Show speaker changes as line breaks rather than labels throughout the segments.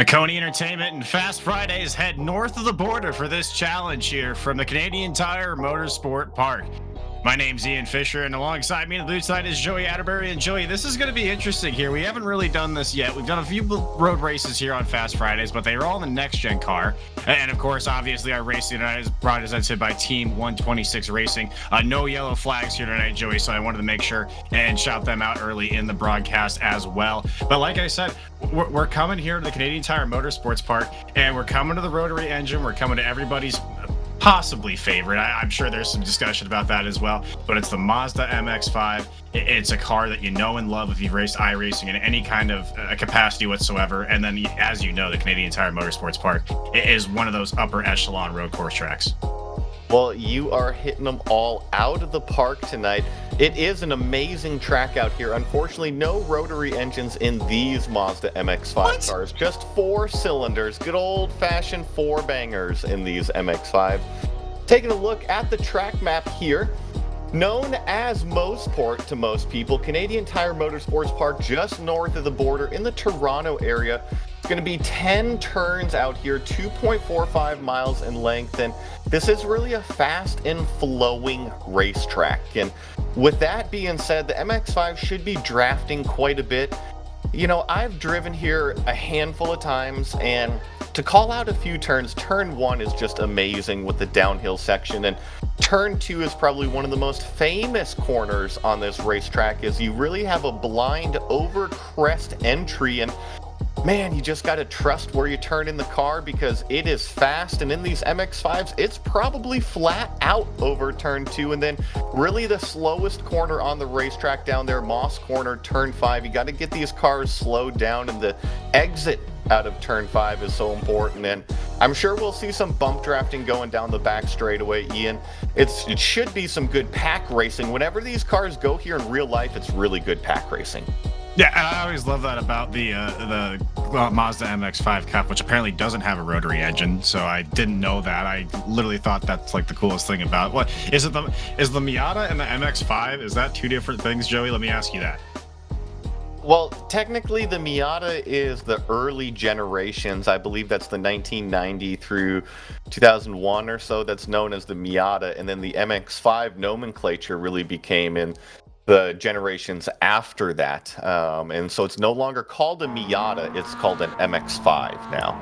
Maconi Entertainment and Fast Fridays head north of the border for this challenge here from the Canadian Tire Motorsport Park. My name's Ian Fisher, and alongside me on the blue side is Joey Atterbury. And Joey, this is going to be interesting here. We haven't really done this yet. We've done a few road races here on Fast Fridays, but they are all in the next-gen car. And, of course, obviously, our racing tonight is presented by Team 126 Racing. No yellow flags here tonight, Joey, so I wanted to make sure and shout them out early in the broadcast as well. But like I said, we're coming here to the Canadian Tire Motorsports Park, and we're coming to the rotary engine. We're coming to everybody's possibly favorite. I'm sure there's some discussion about that as well, but it's the Mazda MX-5. It's a car that you know and love if you've raced iRacing in any kind of capacity whatsoever. And then, as you know, the Canadian Tire Motorsports Park is one of those upper echelon road course tracks.
Well, you are hitting them all out of the park tonight. It is an amazing track out here. Unfortunately, no rotary engines in these Mazda MX-5 cars. Just 4 cylinders. Good old-fashioned 4 bangers in these MX-5s. Taking a look at the track map here. Known as Mosport to most people, Canadian Tire Motorsports Park just north of the border in the Toronto area. It's going to be 10 turns out here, 2.45 miles in length, and this is really a fast and flowing racetrack. And with that being said, the MX-5 should be drafting quite a bit. You know, I've driven here a handful of times, and to call out a few turns, turn 1 is just amazing with the downhill section, and turn 2 is probably one of the most famous corners on this racetrack, as you really have a blind over crest entry, and man, you just got to trust where you turn in the car because it is fast. And in these MX-5s, it's probably flat out over turn 2. And then really the slowest corner on the racetrack down there, Moss Corner, turn 5. You got to get these cars slowed down, and the exit out of turn 5 is so important. And I'm sure we'll see some bump drafting going down the back straightaway, Ian. It should be some good pack racing. Whenever these cars go here in real life, it's really good pack racing.
Yeah, and I always love that about the Mazda MX-5 Cup, which apparently doesn't have a rotary engine. So I didn't know that. I literally thought that's like the coolest thing about what is it. Is the Miata and the MX-5? Is that 2 different things, Joey? Let me ask you that.
Well, technically the Miata is the early generations. I believe that's the 1990 through 2001 or so that's known as the Miata, and then the MX-5 nomenclature really became in the generations after that, and so it's no longer called a Miata, it's called an MX-5 now.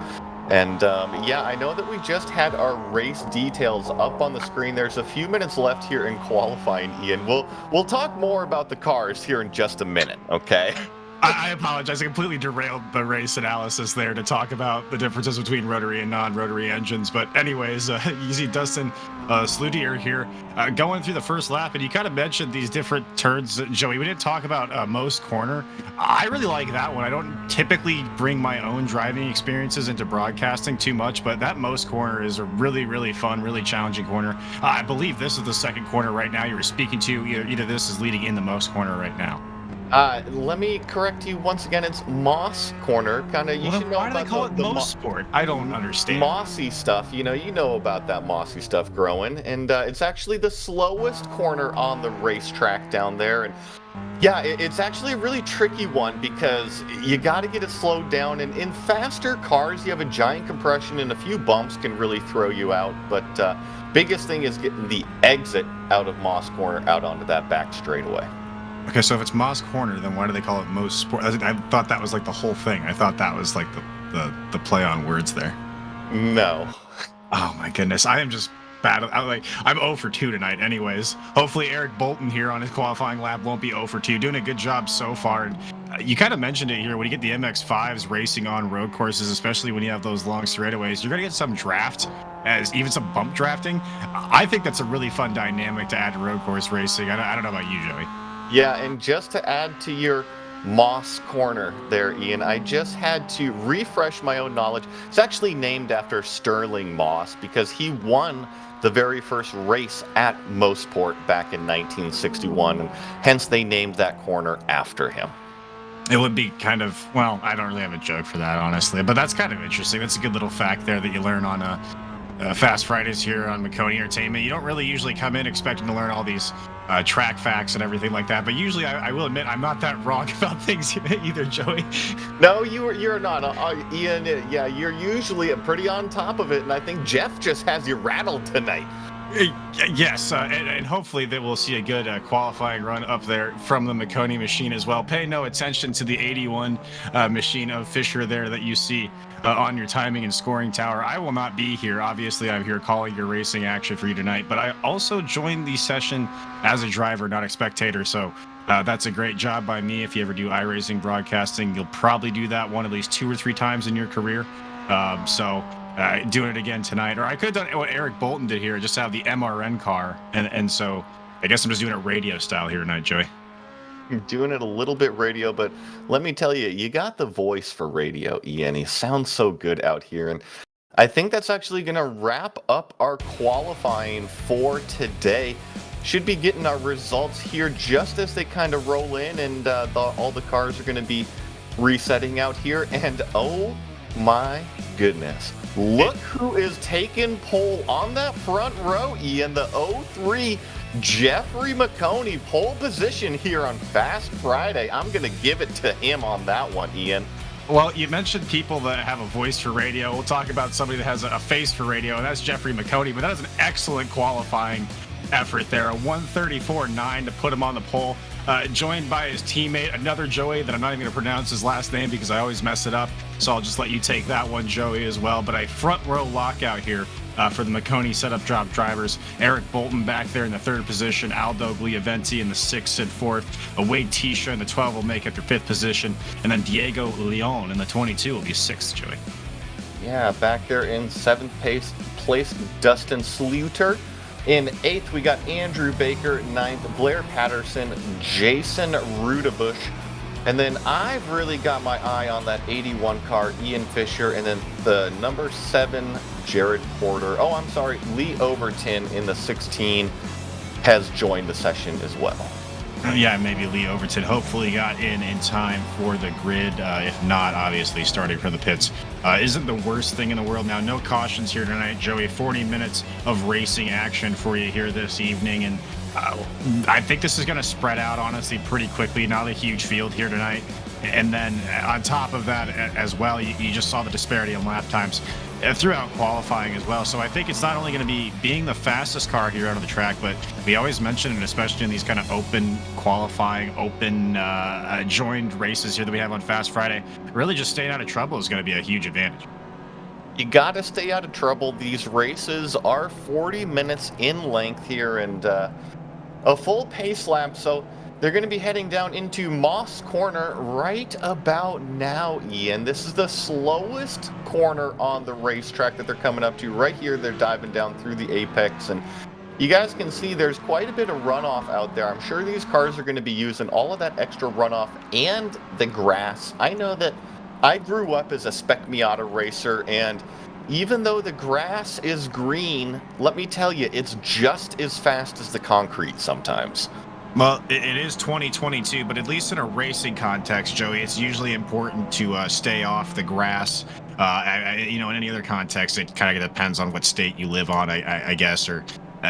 And yeah, I know that we just had our race details up on the screen. There's a few minutes left here in qualifying, Ian. We'll talk more about the cars here in just a minute, okay?
I apologize. I completely derailed the race analysis there to talk about the differences between rotary and non-rotary engines. But anyways, you see Dustin Slutier here going through the first lap, and you kind of mentioned these different turns, Joey. We didn't talk about Most Corner. I really like that one. I don't typically bring my own driving experiences into broadcasting too much, but that Most Corner is a really, really fun, really challenging corner. I believe this is the second corner right now you were speaking to. Either this is leading in the Most Corner right now.
Let me correct you once again. It's Moss Corner. Kind of, you should know
why
about
do they call it Mosport? I don't understand.
Mossy stuff. You know about that mossy stuff growing, and it's actually the slowest corner on the racetrack down there. And yeah, it's actually a really tricky one because you got to get it slowed down. And in faster cars, you have a giant compression, and a few bumps can really throw you out. But biggest thing is getting the exit out of Moss Corner out onto that back straightaway.
Okay, so if it's Moss Corner, then why do they call it Most Sport? I thought that was like the whole thing. I thought that was like the play on words there.
No.
Oh my goodness, I am just bad. I'm 0 for 2 tonight. Anyways, hopefully Eric Bolton here on his qualifying lap won't be 0 for 2. Doing a good job so far. And you kind of mentioned it here. When you get the MX-5s racing on road courses, especially when you have those long straightaways, you're gonna get some draft, as even some bump drafting. I think that's a really fun dynamic to add to road course racing. I don't know about you, Joey.
Yeah, and just to add to your Moss Corner there, Ian, I just had to refresh my own knowledge. It's actually named after Sterling Moss because he won the very first race at Mosport back in 1961, and hence they named that corner after him.
It would be kind of, well, I don't really have a joke for that, honestly, but that's kind of interesting. That's a good little fact there that you learn on Fast Fridays here on Maconi Entertainment. You don't really usually come in expecting to learn all these track facts and everything like that, but usually I will admit I'm not that wrong about things either, Joey.
No, you're not, Ian. Yeah, you're usually pretty on top of it, and I think Jeff just has you rattled tonight.
Yes, and hopefully that we'll see a good qualifying run up there from the Maconi machine as well. Pay no attention to the 81 machine of Fisher there that you see on your timing and scoring tower. I will not be here. Obviously, I'm here calling your racing action for you tonight, but I also joined the session as a driver, not a spectator. So that's a great job by me. If you ever do iRacing broadcasting, you'll probably do that one at least 2 or 3 times in your career. Doing it again tonight, or I could have done what Eric Bolton did here, just have the MRN car, and so I guess I'm just doing it radio style here tonight, Joey.
You're doing it a little bit radio, but let me tell you, you got the voice for radio, Ian. He sounds so good out here, and I think that's actually going to wrap up our qualifying for today. Should be getting our results here just as they kind of roll in, and all the cars are going to be resetting out here, and oh my goodness. Look who is taking pole on that front row, Ian. The 03 Jeffrey Maconi, pole position here on Fast Friday. I'm going to give it to him on that one, Ian.
Well, you mentioned people that have a voice for radio. We'll talk about somebody that has a face for radio, and that's Jeffrey Maconi. But that is an excellent qualifying effort there. A 134.9 to put him on the pole. Joined by his teammate, another Joey that I'm not even going to pronounce his last name because I always mess it up. So I'll just let you take that one, Joey, as well. But a front row lockout here for the Maconi Setup Shop drivers. Eric Bolton back there in the 3rd position. Aldo Gliaventi in the 6th and 4th. Wade Tisha in the 12 will make it their 5th position. And then Diego Leon in the 22 will be 6th, Joey.
Yeah, back there in 7th place, Dustin Sluter. In 8th, we got Andrew Baker. 9th, Blair Patterson, Jason Rudebush. And then I've really got my eye on that 81 car, Ian Fisher. And then the number 7, Jared Porter. Oh, I'm sorry, Lee Overton in the 16 has joined the session as well.
Yeah, maybe Lee Overton hopefully got in time for the grid. If not, obviously starting from the pits isn't the worst thing in the world. Now, no cautions here tonight, Joey. 40 minutes of racing action for you here this evening, and I think this is going to spread out, honestly, pretty quickly. Not a huge field here tonight. And then on top of that as well, you just saw the disparity in lap times throughout qualifying as well. So I think it's not only going to be being the fastest car here out of the track, but we always mention it, especially in these kind of open qualifying, open joined races here that we have on Fast Friday. Really just staying out of trouble is going to be a huge advantage.
You got to stay out of trouble. These races are 40 minutes in length here, and a full pace lap. So they're going to be heading down into Moss Corner right about now, Ian. This is the slowest corner on the racetrack that they're coming up to. Right here, they're diving down through the apex, and you guys can see there's quite a bit of runoff out there. I'm sure these cars are going to be using all of that extra runoff and the grass. I know that I grew up as a Spec Miata racer, and even though the grass is green, let me tell you, it's just as fast as the concrete sometimes.
Well, it is 2022, but at least in a racing context, Joey, it's usually important to stay off the grass. In any other context, it kind of depends on what state you live on, I guess, or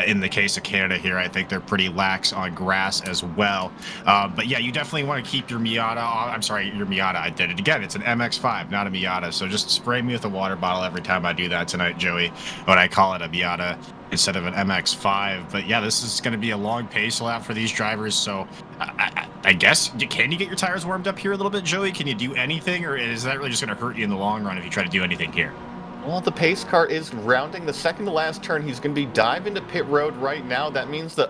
in the case of Canada here, I think they're pretty lax on grass as well. But yeah, you definitely want to keep your Miata. I'm sorry, your Miata. I did it again. It's an MX-5, not a Miata. So just spray me with a water bottle every time I do that tonight, Joey, when I call it a Miata instead of an MX-5. But yeah, this is going to be a long pace lap for these drivers. So I guess, can you get your tires warmed up here a little bit, Joey? Can you do anything, or is that really just going to hurt you in the long run if you try to do anything here?
Well, the pace car is rounding the second to last turn. He's going to be diving to pit road right now. That means the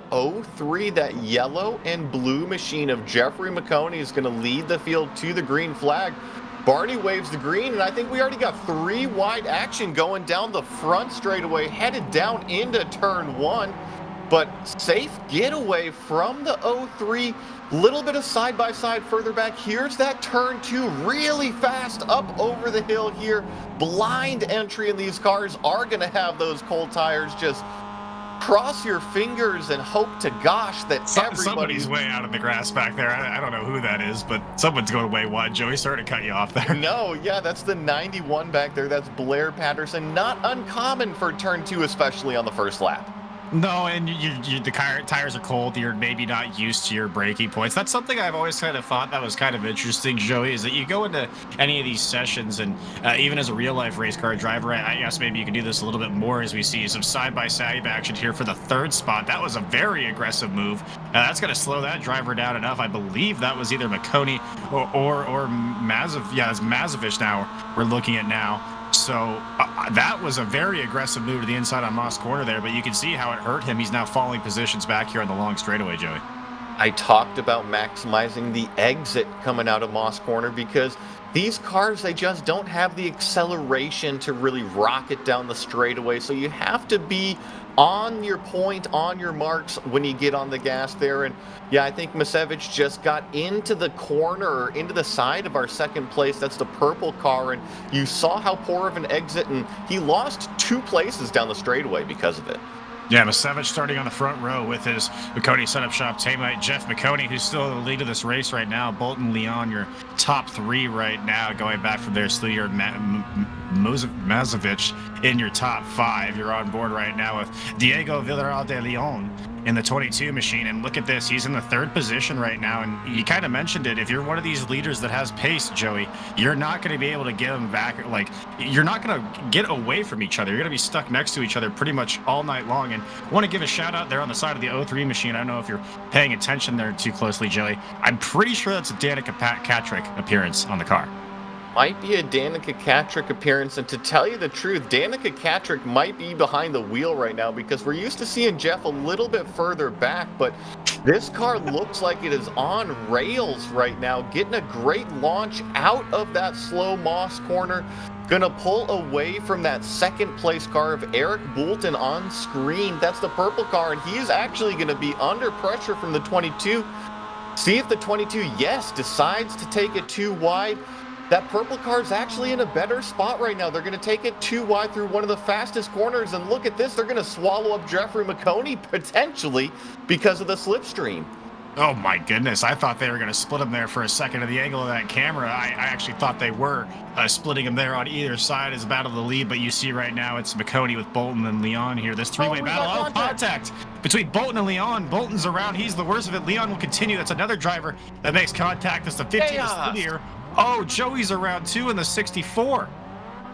03, that yellow and blue machine of Jeffrey Maconi, is going to lead the field to the green flag. Barney waves the green, and I think we already got 3 wide action going down the front straightaway, headed down into turn 1. But safe getaway from the 03. Little bit of side-by-side further back. Here's that turn 2, really fast up over the hill here. Blind entry, and these cars are going to have those cold tires just cross your fingers and hope to gosh that
Somebody's way out of the grass back there. I don't know who that is, but someone's going way wide. Joey, sorry to cut you off there.
No, yeah, that's the 91 back there. That's Blair Patterson. Not uncommon for turn 2, especially on the first lap.
No, and the tires are cold. You're maybe not used to your braking points. That's something I've always kind of thought that was kind of interesting, Joey, is that you go into any of these sessions, and even as a real-life race car driver, I guess maybe you can do this a little bit more as we see some side-by-side action here for the 3rd spot. That was a very aggressive move. That's going to slow that driver down enough. I believe that was either Maconi or Mazev. Yeah, it's Mazevich now we're looking at now. So that was a very aggressive move to the inside on Moss Corner there, but you can see how it hurt him. He's now falling positions back here on the long straightaway, Joey.
I talked about maximizing the exit coming out of Moss Corner because these cars, they just don't have the acceleration to really rocket down the straightaway. So you have to be on your point, on your marks when you get on the gas there. And yeah, I think Masevich just got into the corner, or into the side of our 2nd place. That's the purple car. And you saw how poor of an exit, and he lost 2 places down the straightaway because of it.
Yeah, Masevich starting on the front row with his Maconi Setup Shop teammate Jeff Maconi, who's still in the lead of this race right now. Bolton, Leon, your top 3 right now, going back from there. Sluyer, Mazevich in your top 5. You're on board right now with Diego Villarreal de Leon in the 22 machine. And look at this, he's in the 3rd position right now. And you kind of mentioned it. If you're one of these leaders that has pace, Joey, you're not going to be able to get them back. Like, you're not going to get away from each other. You're going to be stuck next to each other pretty much all night long. And I want to give a shout out there on the side of the 03 machine. I don't know if you're paying attention there too closely, Joey. I'm pretty sure that's a Danica Katrick appearance on the car.
Might be a Danica Katrick appearance, and to tell you the truth, Danica Katrick might be behind the wheel right now because we're used to seeing Jeff a little bit further back, but this car looks like it is on rails right now, getting a great launch out of that slow Moss Corner. Gonna pull away from that 2nd place car of Eric Boulton on screen. That's the purple car, and he is actually gonna be under pressure from the 22. See if the 22, yes, decides to take it too wide. That purple car is actually in a better spot right now. They're going to take it too wide through one of the fastest corners, and look at this. They're going to swallow up Jeffrey Maconi, potentially, because of the slipstream.
Oh my goodness, I thought they were going to split him there for a second of the angle of that camera. I actually thought they were splitting him there on either side as battle of the lead, but you see right now it's Maconi with Bolton and Leon here. This 3-way battle. Oh, contact between Bolton and Leon. Bolton's around. He's the worst of it. Leon will continue. That's another driver that makes contact. That's the 15 here. Oh, Joey's around too in the 64.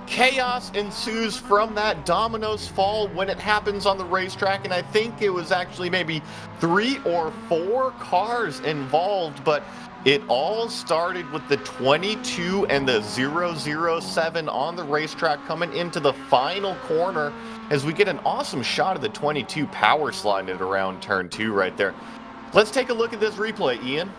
Chaos ensues from that dominoes fall when it happens on the racetrack, and I think it was actually maybe 3 or 4 cars involved, but it all started with the 22 and the 007 on the racetrack coming into the final corner as we get an awesome shot of the 22 power sliding it around turn 2 right there. Let's take a look at this replay, Ian.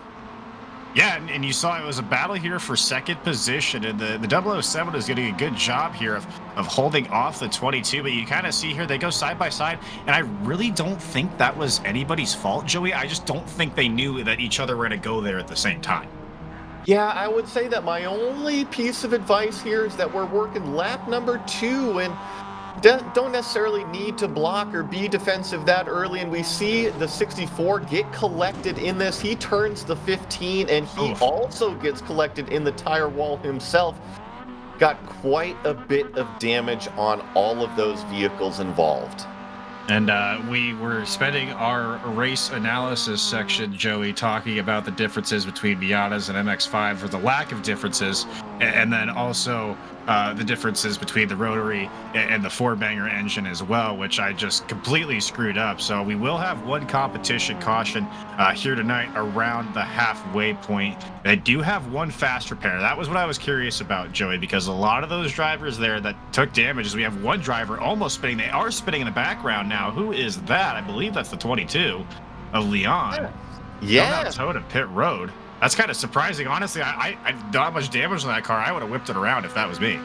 Yeah, and you saw it was a battle here for 2nd position, and the 007 is getting a good job here of holding off the 22, but you kind of see here they go side by side, and I really don't think that was anybody's fault, Joey. I just don't think they knew that each other were going to go there at the same time.
Yeah, I would say that my only piece of advice here is that we're working lap number 2, and don't necessarily need to block or be defensive that early, and we see the 64 get collected in this. He turns the 15, and he also gets collected in the tire wall himself. Got quite a bit of damage on all of those vehicles involved.
And we were spending our race analysis section, Joey, talking about the differences between Miatas and MX-5, or the lack of differences, and then also the differences between the rotary and the 4-banger engine as well, which I just completely screwed up. So we will have one competition caution here tonight around the halfway point. They do have one fast repair. That was what I was curious about, Joey, because a lot of those drivers there that took damage, is we have one driver almost spinning. They are spinning in the background now. Who is that? I believe that's the 22 of Leon.
Yeah.
Toe to pit road. That's kind of surprising. Honestly, I don't have much damage on that car. I would have whipped it around if that was me.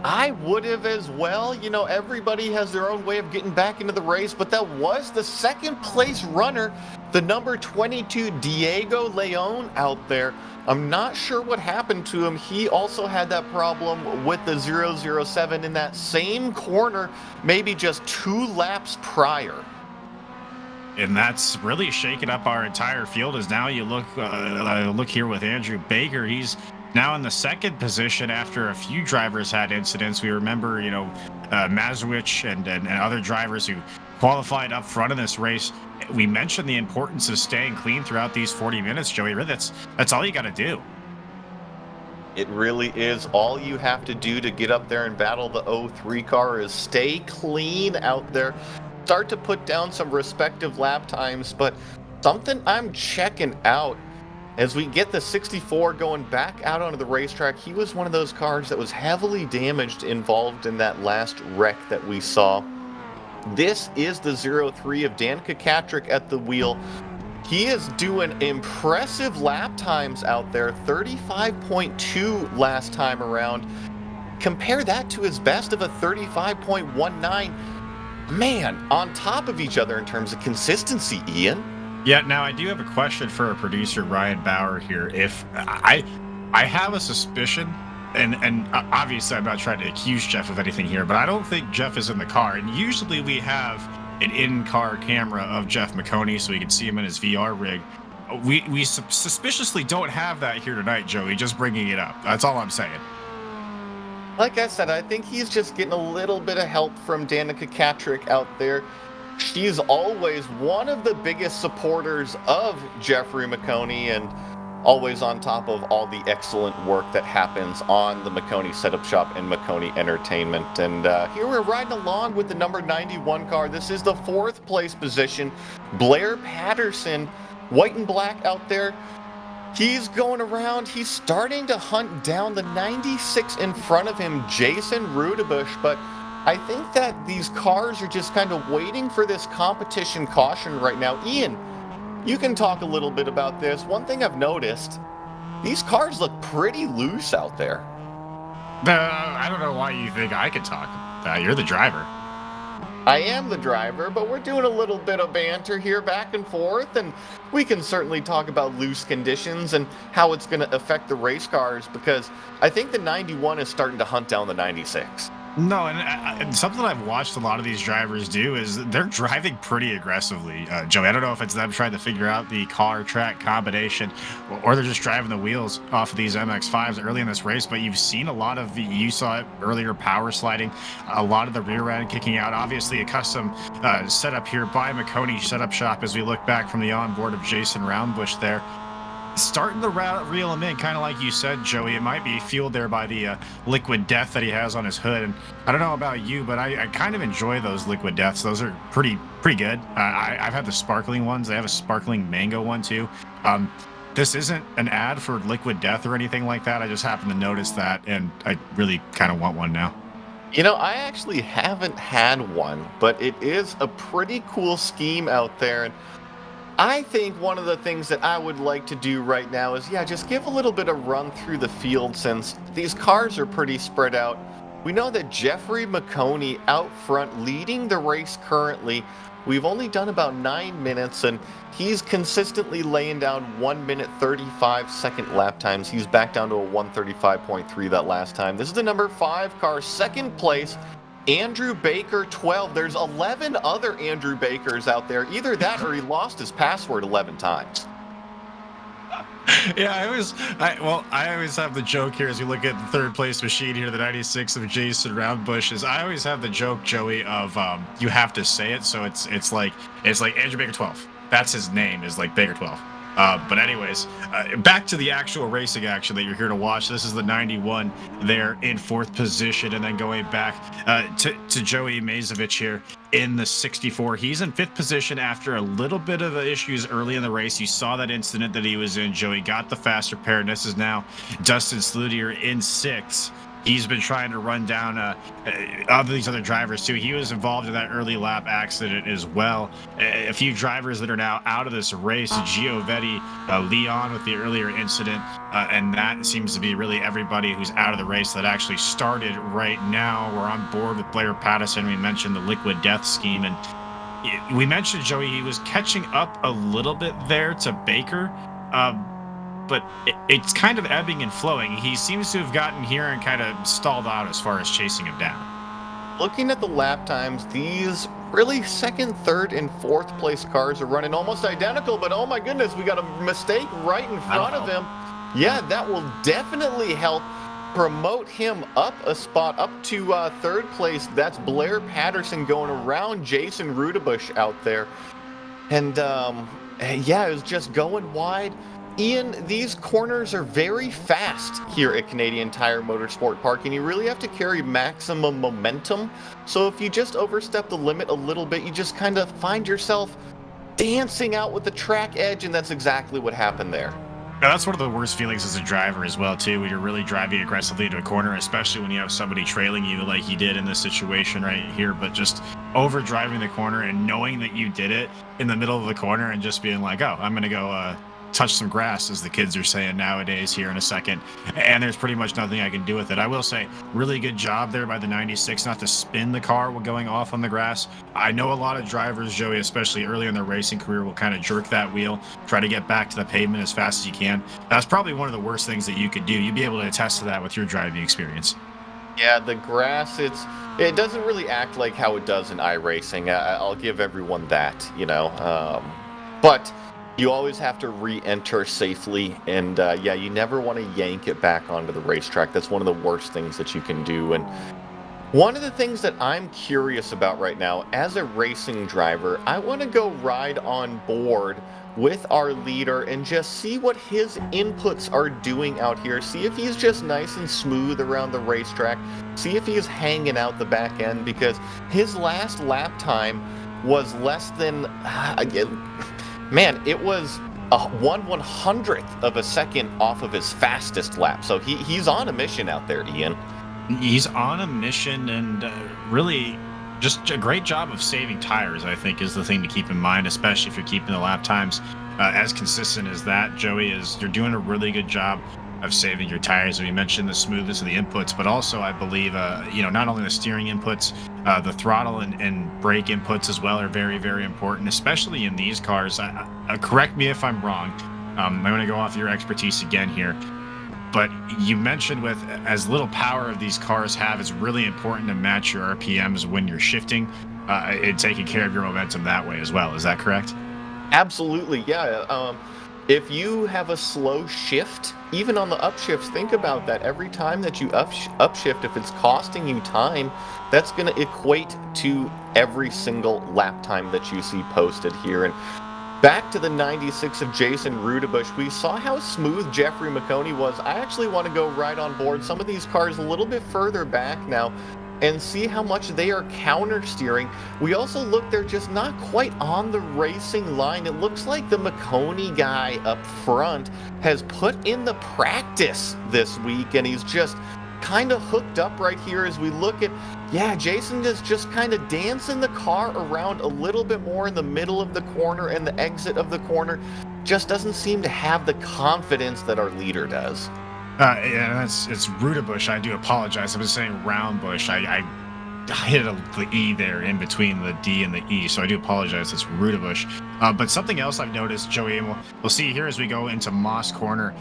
I would have as well. You know, everybody has their own way of getting back into the race, but that was the second place runner, the number 22 Diego Leon out there. I'm not sure what happened to him. He also had that problem with the 007 in that same corner, maybe just 2 laps prior.
And that's really shaken up our entire field. As now you look here with Andrew Baker, he's now in the second position after a few drivers had incidents. We remember, Mazwich and other drivers who qualified up front in this race. We mentioned the importance of staying clean throughout these 40 minutes, Joey. Really, that's all you got to do.
It really is. All you have to do to get up there and battle the 03 car is stay clean out there. Start to put down some respective lap times, but something I'm checking out as we get the 64 going back out onto the racetrack. He was one of those cars that was heavily damaged involved in that last wreck that we saw. This is the 03 of Dan Kirkpatrick at the wheel. He is doing impressive lap times out there, 35.2 last time around. Compare that to his best of a 35.19. Man, on top of each other in terms of consistency, Ian.
Yeah, now I do have a question for our producer, Ryan Bauer, here. If I have a suspicion, and obviously I'm not trying to accuse Jeff of anything here, but I don't think Jeff is in the car. And usually we have an in-car camera of Jeff Maconi so we can see him in his VR rig. We suspiciously don't have that here tonight, Joey, just bringing it up. That's all I'm saying.
Like I said, I think he's just getting a little bit of help from Danica Kirkpatrick out there. She's always one of the biggest supporters of Jeffrey Maconi and always on top of all the excellent work that happens on the Maconi Setup Shop and Maconi Entertainment. And here we're riding along with the number 91 car. This is the 4th place position. Blair Patterson, white and black out there. He's going around. He's starting to hunt down the 96 in front of him, Jason Rudebush. But I think that these cars are just kind of waiting for this competition caution right now. Ian, you can talk a little bit about this. One thing I've noticed, these cars look pretty loose out there.
I don't know why you think I could talk. You're the driver.
I am the driver, but we're doing a little bit of banter here back and forth, and we can certainly talk about loose conditions and how it's going to affect the race cars, because I think the 91 is starting to hunt down the 96.
No, and something I've watched a lot of these drivers do is they're driving pretty aggressively, Joey. I don't know if it's them trying to figure out the car-track combination, or they're just driving the wheels off of these MX-5s early in this race, but you've seen a lot of you saw it earlier, power sliding, a lot of the rear end kicking out. Obviously, a custom setup here by Maconi Setup Shop as we look back from the onboard of Jason Roundbush there. Starting to reel him in, kind of like you said, Joey. It might be fueled there by the liquid death that he has on his hood. And I don't know about you, but I kind of enjoy those liquid deaths. Those are pretty good. I've had the sparkling ones. I have a sparkling mango one too. This isn't an ad for liquid death or anything like that. I just happened to notice that, and I really kind of want one now.
You know, I actually haven't had one, but it is a pretty cool scheme out there. And I think one of the things that I would like to do right now is, just give a little bit of run through the field since these cars are pretty spread out. We know that Jeffrey Maconi out front leading the race currently. We've only done about 9 minutes, and he's consistently laying down 1 minute 35 second lap times. He's back down to a 135.3 that last time. This is the number 5 car, second place. Andrew Baker, 12. There's 11 other Andrew Bakers out there. Either that or he lost his password 11 times.
Yeah, I always have the joke here as we look at the 3rd place machine here, the 96 of Jason Roundbush. Is I always have the joke, Joey, of you have to say it, so it's like Andrew Baker 12. That's his name, is like Baker 12. But anyways, back to the actual racing action that you're here to watch. This is the 91 there in 4th position, and then going back to Joey Mazovich here in the 64. He's in 5th position after a little bit of issues early in the race. You saw that incident that he was in. Joey got the faster pair, and this is now Dustin Slutier in 6th. he's been trying to run down these other drivers too. He was involved in that early lap accident as well. A few drivers that are now out of this race, Giovetti, Leon with the earlier incident, and that seems to be really everybody who's out of the race that actually started right now. We're on board with Blair Patterson. We mentioned the liquid death scheme, and we mentioned, Joey, he was catching up a little bit there to Baker, but it's kind of ebbing and flowing. He seems to have gotten here and kind of stalled out as far as chasing him down.
Looking at the lap times, these really second, third, and fourth place cars are running almost identical, but oh my goodness, we got a mistake right in front of him. Yeah, that will definitely help promote him up a spot, up to third place. That's Blair Patterson going around Jason Rudebush out there. And yeah, it was just going wide. Ian, these corners are very fast here at Canadian Tire Motorsport Park, and you really have to carry maximum momentum. So if you just overstep the limit a little bit, you just kind of find yourself dancing out with the track edge, and that's exactly what happened there.
Now, that's one of the worst feelings as a driver as well, too, when you're really driving aggressively into a corner, especially when you have somebody trailing you like you did in this situation right here, but just over driving the corner and knowing that you did it in the middle of the corner and just being like, oh, I'm going to go touch some grass, as the kids are saying nowadays here in a second, and there's pretty much nothing I can do with it. I will say, really good job there by the 96 not to spin the car while going off on the grass. I know a lot of drivers, Joey, especially early in their racing career, will kind of jerk that wheel, try to get back to the pavement as fast as you can. That's probably one of the worst things that you could do. You'd be able to attest to that with your driving experience.
Yeah, the grass, it doesn't really act like how it does in iRacing. I'll give everyone that, you know. But you always have to re-enter safely, and yeah, you never want to yank it back onto the racetrack. That's one of the worst things that you can do. And one of the things that I'm curious about right now, as a racing driver, I want to go ride on board with our leader and just see what his inputs are doing out here. See if he's just nice and smooth around the racetrack. See if he's hanging out the back end, because his last lap time was less than... Man, it was a 1/100th of a second off of his fastest lap. So he's on a mission out there, Ian.
He's on a mission, and really just a great job of saving tires, I think, is the thing to keep in mind, especially if you're keeping the lap times as consistent as that, Joey, is you're doing a really good job of saving your tires. And we mentioned the smoothness of the inputs, but also I believe, you know, not only the steering inputs, the throttle and brake inputs as well are very, very important, especially in these cars. Correct me if I'm wrong. I'm going to go off your expertise again here. But you mentioned with as little power of these cars have, it's really important to match your RPMs when you're shifting and taking care of your momentum that way as well. Is that correct?
Absolutely, yeah. If you have a slow shift, even on the upshifts, think about that. Every time that you upshift, if it's costing you time, that's going to equate to every single lap time that you see posted here. And back to the 96 of Jason Rudebush, we saw how smooth Jeffrey Maconi was. I actually want to go right on board some of these cars a little bit further back now and see how much they are counter steering. We also look, they're just not quite on the racing line. It looks like the Maconi guy up front has put in the practice this week, and he's just kind of hooked up right here as we look at, yeah, Jason is just kind of dancing the car around a little bit more in the middle of the corner and the exit of the corner. Just doesn't seem to have the confidence that our leader does.
Yeah, it's Rudebush. I do apologize. I've been saying Roundbush. I hit the E there in between the D and the E, so I do apologize. It's Rudebush. But something else I've noticed, Joey, and we'll see here as we go into Moss Corner,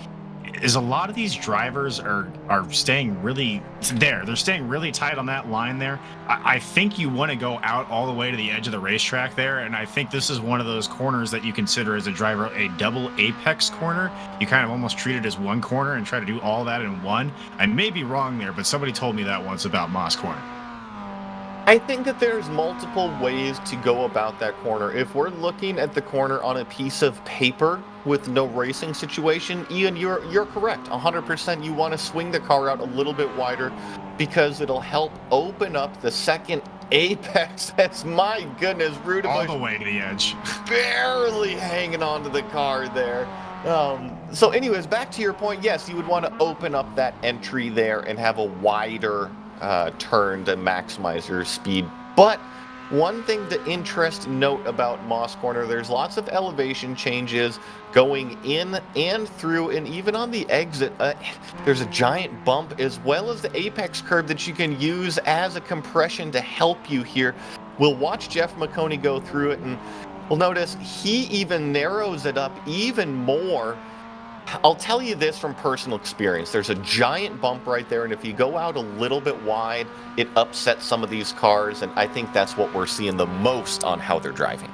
is a lot of these drivers are staying really there. They're staying really tight on that line there. I think you want to go out all the way to the edge of the racetrack there, and I think this is one of those corners that you consider as a driver a double apex corner. You kind of almost treat it as one corner and try to do all that in one. I may be wrong there, but somebody told me that once about Moss Corner.
I think that there's multiple ways to go about that corner. If we're looking at the corner on a piece of paper with no racing situation, Ian, you're correct. 100%. You want to swing the car out a little bit wider because it'll help open up the second apex. That's, my goodness, Rudebush
all the way to the edge.
barely hanging onto the car there. So anyways, back to your point, yes, you would want to open up that entry there and have a wider turn to maximize your speed. But one thing to note about Moss Corner, there's lots of elevation changes going in and through, and even on the exit, there's a giant bump as well as the apex curve that you can use as a compression to help you here. We'll watch Jeff Maconi go through it, and we'll notice he even narrows it up even more. I'll tell you this from personal experience. There's a giant bump right there, and if you go out a little bit wide, it upsets some of these cars, and I think that's what we're seeing the most on how they're driving.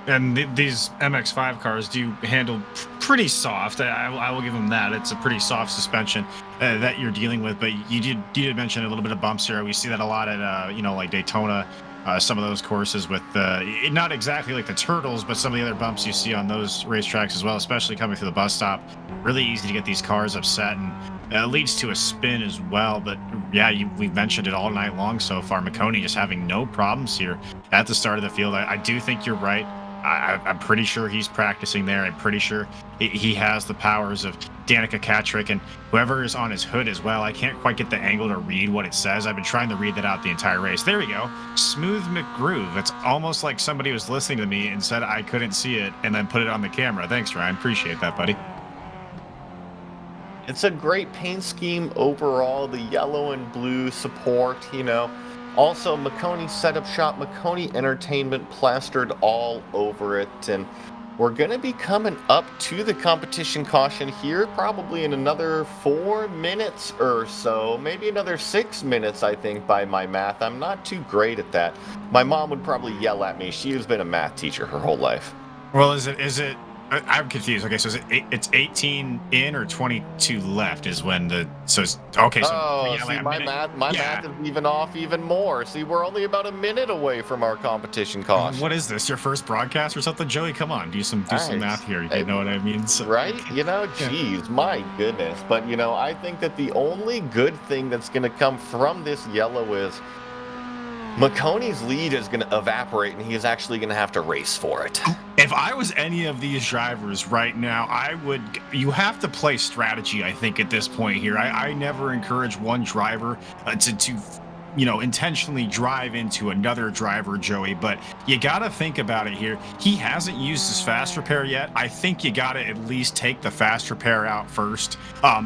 And these MX-5 cars do handle pretty soft. I will give them that. It's a pretty soft suspension that you're dealing with. But you did mention a little bit of bumps here. We see that a lot at like Daytona, some of those courses with not exactly like the turtles, but some of the other bumps you see on those racetracks as well, especially coming through the bus stop. Really easy to get these cars upset, and leads to a spin as well. But yeah, we've mentioned it all night long so far. Maconi just having no problems here at the start of the field. I do think you're right. I'm pretty sure he's practicing there. I'm pretty sure he has the powers of Danica Katrick and whoever is on his hood as well. I can't quite get the angle to read what it says. I've been trying to read that out the entire race. There we go. Smooth McGroove. It's almost like somebody was listening to me and said I couldn't see it and then put it on the camera. Thanks, Ryan. Appreciate that, buddy.
It's a great paint scheme overall. The yellow and blue support, Also, Maconi Setup Shop, Maconi Entertainment plastered all over it. And we're going to be coming up to the competition caution here probably in another 4 minutes or so. Maybe another 6 minutes, I think, by my math. I'm not too great at that. My mom would probably yell at me. She has been a math teacher her whole life.
Well, is it I'm confused. Okay, so it's 18 in or 22 left is when it's okay. So
see, my math is even off even more. See, we're only about a minute away from our competition cost.
What is this? Your first broadcast or something, Joey? Come on, do some math here. You know what I mean? So,
right? Geez, my goodness. But I think that the only good thing that's going to come from this yellow is Maconi's lead is going to evaporate, and he is actually going to have to race for it.
If I was any of these drivers right now, you have to play strategy, I think, at this point here. I never encourage one driver to intentionally drive into another driver, Joey, but you got to think about it here. He hasn't used his fast repair yet. I think you got to at least take the fast repair out first.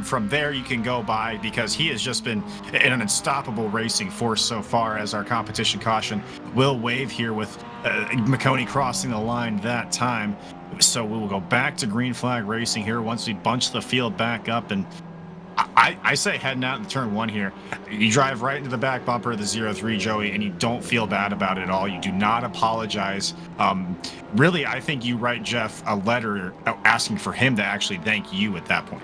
From there, you can go by, because he has just been an unstoppable racing force so far, as our competition caution will wave here with Maconi crossing the line that time. So we will go back to green flag racing here once we bunch the field back up. And I say heading out in turn one here, you drive right into the back bumper of the 0-3, Joey, and you don't feel bad about it at all. You do not apologize. Really, I think you write Jeff a letter asking for him to actually thank you at that point.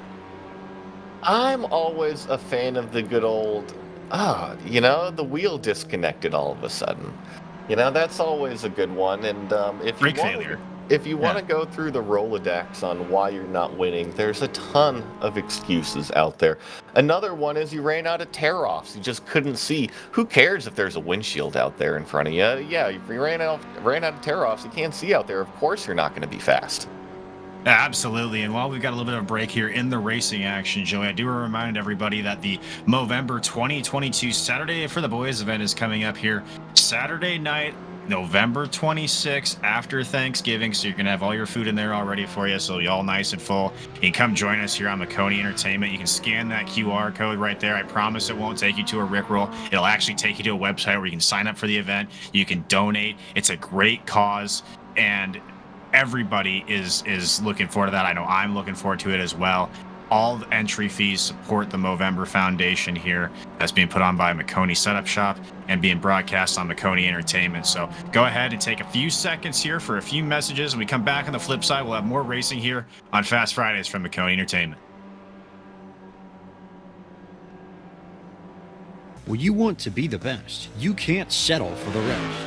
I'm always a fan of the good old, the wheel disconnected all of a sudden. That's always a good one. And if you want to go through the Rolodex on why you're not winning, there's a ton of excuses out there. Another one is you ran out of tear-offs. You just couldn't see. Who cares if there's a windshield out there in front of you? Yeah, if you ran out of tear-offs, you can't see out there. Of course you're not going to be fast.
Absolutely. And while we've got a little bit of a break here in the racing action, Joey, I do want to remind everybody that the Movember 2022 Saturday for the Boys event is coming up here Saturday night, November 26th, after Thanksgiving. So you're going to have all your food in there all ready for you. So you'll be all nice and full. You can come join us here on Maconi Entertainment. You can scan that QR code right there. I promise it won't take you to a Rickroll. It'll actually take you to a website where you can sign up for the event. You can donate. It's a great cause, and everybody is looking forward to that. I know I'm looking forward to it as well. All the entry fees support the Movember Foundation here that's being put on by Maconi Setup Shop and being broadcast on Maconi Entertainment. So go ahead and take a few seconds here for a few messages. When we come back on the flip side, we'll have more racing here on Fast Fridays from Maconi Entertainment.
When you want to be the best, you can't settle for the rest.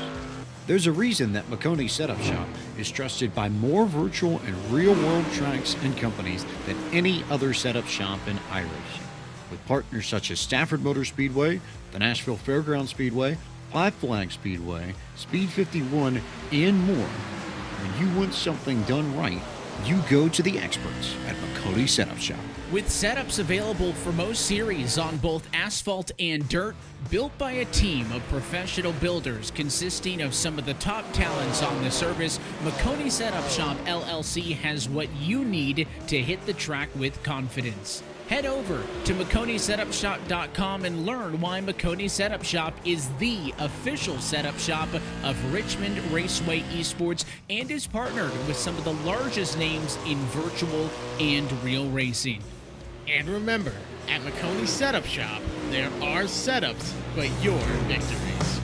There's a reason that Maconi Setup Shop is trusted by more virtual and real-world tracks and companies than any other setup shop in iRacing. With partners such as Stafford Motor Speedway, the Nashville Fairground Speedway, Five Flag Speedway, Speed 51, and more. When you want something done right, you go to the experts at Maconi Setup Shop.
With setups available for most series on both asphalt and dirt, built by a team of professional builders consisting of some of the top talents on the service, Maconi Setup Shop LLC has what you need to hit the track with confidence. Head over to MaconiSetupShop.com and learn why Maconi Setup Shop is the official setup shop of Richmond Raceway Esports and is partnered with some of the largest names in virtual and real racing.
And remember, at Maconi Setup Shop, there are setups, but your victories.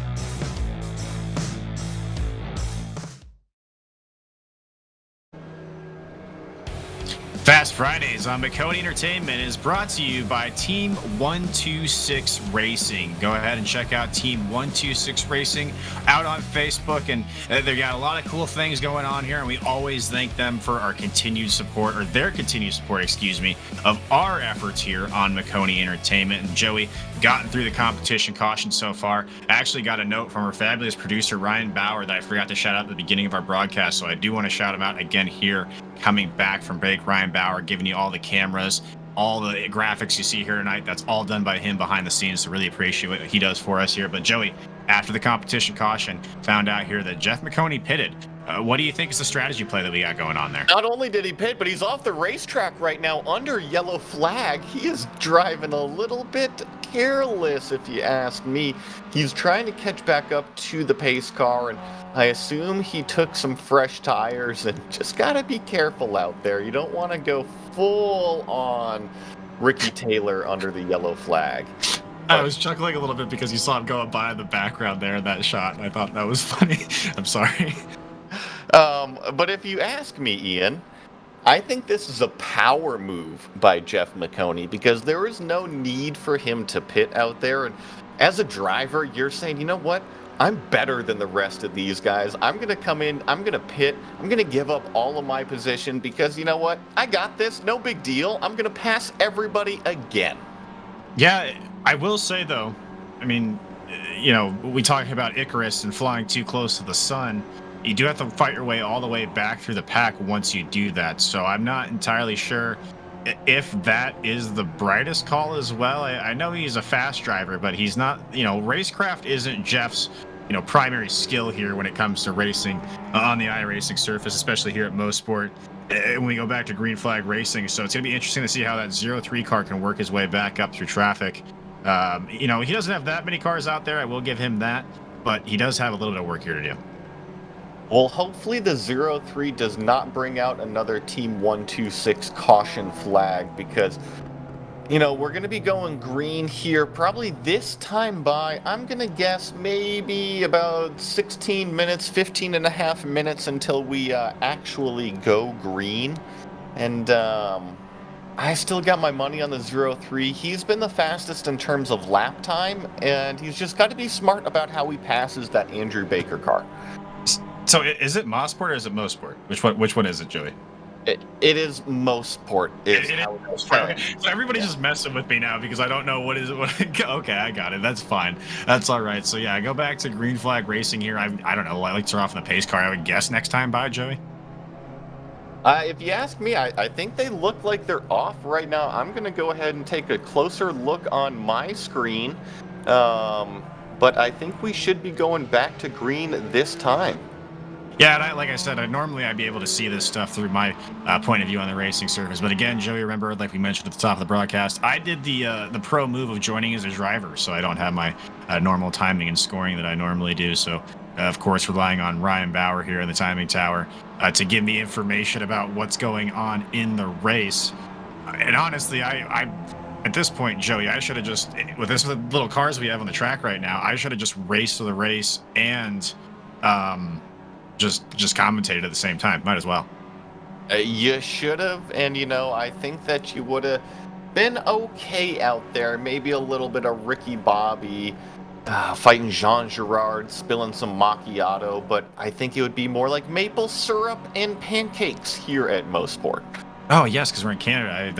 Fast Fridays on Maconi Entertainment is brought to you by Team 126 Racing. Go ahead and check out Team 126 Racing out on Facebook, and they've got a lot of cool things going on here, and we always thank them for our continued support, or their continued support, excuse me, of our efforts here on Maconi Entertainment. And Joey, gotten through the competition caution so far. I actually got a note from our fabulous producer, Ryan Bauer, that I forgot to shout out at the beginning of our broadcast, so I do want to shout him out again here. Coming back from break, Ryan Bauer giving you all the cameras, all the graphics you see here tonight. That's all done by him behind the scenes, so really appreciate what he does for us here. But Joey, after the competition caution, found out here that Jeff Maconi pitted. What do you think is the strategy play that we got going on there?
Not only did he pit, but he's off the racetrack right now under yellow flag. He is driving a little bit careless, if you ask me. He's trying to catch back up to the pace car, and I assume he took some fresh tires, and just got to be careful out there. You don't want to go full on Ricky Taylor under the yellow flag.
I was chuckling a little bit because you saw him going by in the background there in that shot, and I thought that was funny. I'm sorry.
But if you ask me, Ian, I think this is a power move by Jeff Maconi, because there is no need for him to pit out there. And as a driver, you're saying, you know what? I'm better than the rest of these guys. I'm going to come in, I'm going to pit, I'm going to give up all of my position because, you know what? I got this, no big deal. I'm going to pass everybody again.
Yeah, I will say, though, I mean, you know, we talk about Icarus and flying too close to the sun. You do have to fight your way all the way back through the pack once you do that. So I'm not entirely sure if that is the brightest call as well. I know he's a fast driver, but he's not, you know, racecraft isn't Jeff's, you know, primary skill here when it comes to racing on the iRacing surface, especially here at Mosport. When we go back to green flag racing. So it's going to be interesting to see how that 03 car can work his way back up through traffic. You know, he doesn't have that many cars out there. I will give him that, but he does have a little bit of work here to do.
Well, hopefully the 03 does not bring out another Team 126 caution flag, because, you know, we're going to be going green here probably this time by, I'm going to guess, maybe about 16 minutes, 15 and a half minutes until we actually go green. And I still got my money on the 03. He's been the fastest in terms of lap time, and he's just got to be smart about how he passes that Andrew Baker car.
So is it Mosport or is it Mosport? Which one is it, Joey?
It is Mosport.
Okay. So everybody's just messing with me now because I don't know what is it. Okay, I got it. That's fine. That's all right. So yeah, I go back to green flag racing here. I don't know. Lights are off in the pace car. I would guess next time by, Joey.
If you ask me, I think they look like they're off right now. I'm going to go ahead and take a closer look on my screen. But I think we should be going back to green this time.
Yeah, and like I said, normally I'd be able to see this stuff through my point of view on the racing surface. But again, Joey, remember, like we mentioned at the top of the broadcast, I did the pro move of joining as a driver, so I don't have my normal timing and scoring that I normally do. So, of course, relying on Ryan Bauer here in the timing tower to give me information about what's going on in the race. And honestly, I at this point, Joey, I should have just, with the little cars we have on the track right now, I should have just raced the race and just commentated at the same time. Might as well.
You should have, and you know, I think that you would have been okay out there. Maybe a little bit of Ricky Bobby fighting Jean Girard, spilling some macchiato, but I think it would be more like maple syrup and pancakes here at Mosport.
Oh yes, because we're in Canada.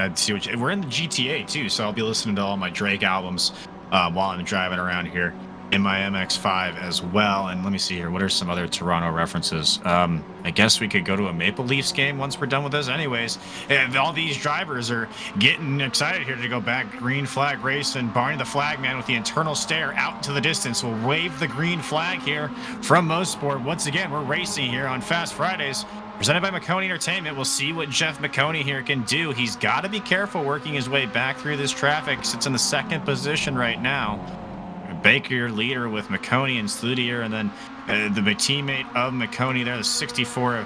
We're in the GTA too, so I'll be listening to all my Drake albums while I'm driving around here. in my MX-5 as well. And let me see here. What are some other Toronto references? I guess we could go to a Maple Leafs game once we're done with this. Anyways, all these drivers are getting excited here to go back. Green flag race, and Barney the flag man with the internal stare out into the distance will wave the green flag here from Motorsport. Once again, we're racing here on Fast Fridays, presented by Maconi Entertainment. We'll see what Jeff Maconi here can do. He's got to be careful working his way back through this traffic. Sits in the second position right now. Baker leader with Maconi and Sludier, and then the teammate of Maconi there, the 64,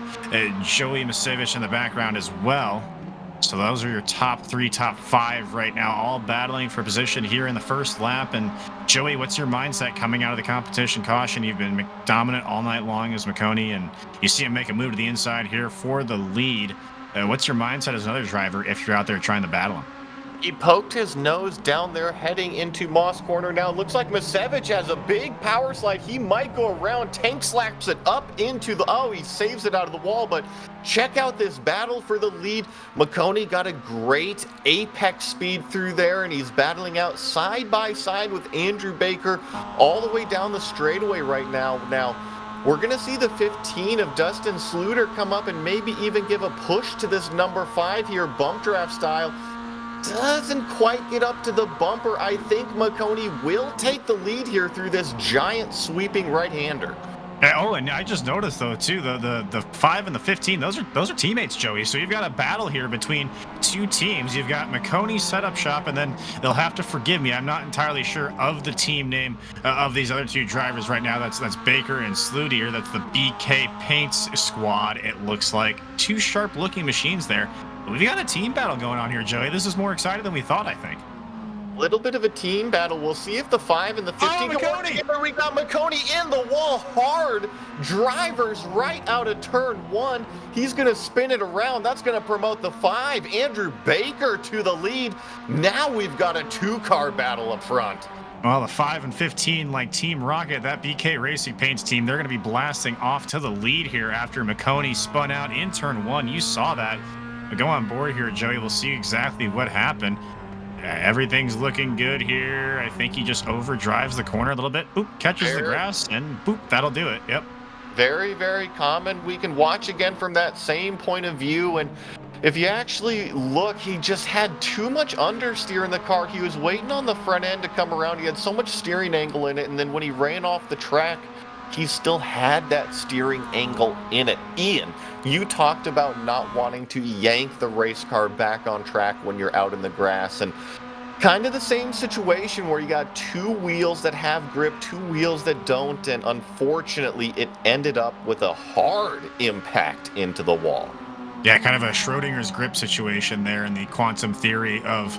Joey Masevich in the background as well. So those are your top 3, top 5 right now, all battling for position here in the first lap. And Joey, what's your mindset coming out of the competition caution? You've been dominant all night long as Maconi, and you see him make a move to the inside here for the lead. What's your mindset as another driver if you're out there trying to battle him?
He poked his nose down there heading into Moss Corner now. Looks like Masevich has a big power slide. He might go around, tank slaps it up into the... Oh, he saves it out of the wall, but check out this battle for the lead. Maconi got a great apex speed through there, and he's battling out side by side with Andrew Baker all the way down the straightaway right now. Now, we're going to see the 15 of Dustin Sluder come up and maybe even give a push to this number 5 here, bump draft style. Doesn't quite get up to the bumper. I think Maconi will take the lead here through this giant sweeping right-hander.
Oh, and I just noticed though too, the 5 and the 15, those are teammates, Joey. So you've got a battle here between 2 teams. You've got Maconi Setup Shop, and then they'll have to forgive me, I'm not entirely sure of the team name of these other 2 drivers right now. That's Baker and Sludier. That's the BK Paints squad. It looks like 2 sharp-looking machines there. We've got a team battle going on here, Joey. This is more exciting than we thought, I think.
Little bit of a team battle. We'll see if the 5 and the 15
go
on together. We got Maconi in the wall hard. Drivers right out of turn 1. He's going to spin it around. That's going to promote the 5. Andrew Baker to the lead. Now we've got a 2-car battle up front.
Well, the 5 and 15, like Team Rocket, that BK Racing Paints team, they're going to be blasting off to the lead here after Maconi spun out in turn 1. You saw that. Go on board here, Joey. We'll see exactly what happened. Everything's looking good here. I think he just overdrives the corner a little bit. Boop, catches the grass, and boop, that'll do it. Yep.
Very, very common. We can watch again from that same point of view. And if you actually look, he just had too much understeer in the car. He was waiting on the front end to come around. He had so much steering angle in it. And then when he ran off the track, he still had that steering angle in it. Ian, you talked about not wanting to yank the race car back on track when you're out in the grass, and kind of the same situation where you got 2 wheels that have grip, 2 wheels that don't, and unfortunately it ended up with a hard impact into the wall.
Yeah, kind of a Schrodinger's grip situation there in the quantum theory of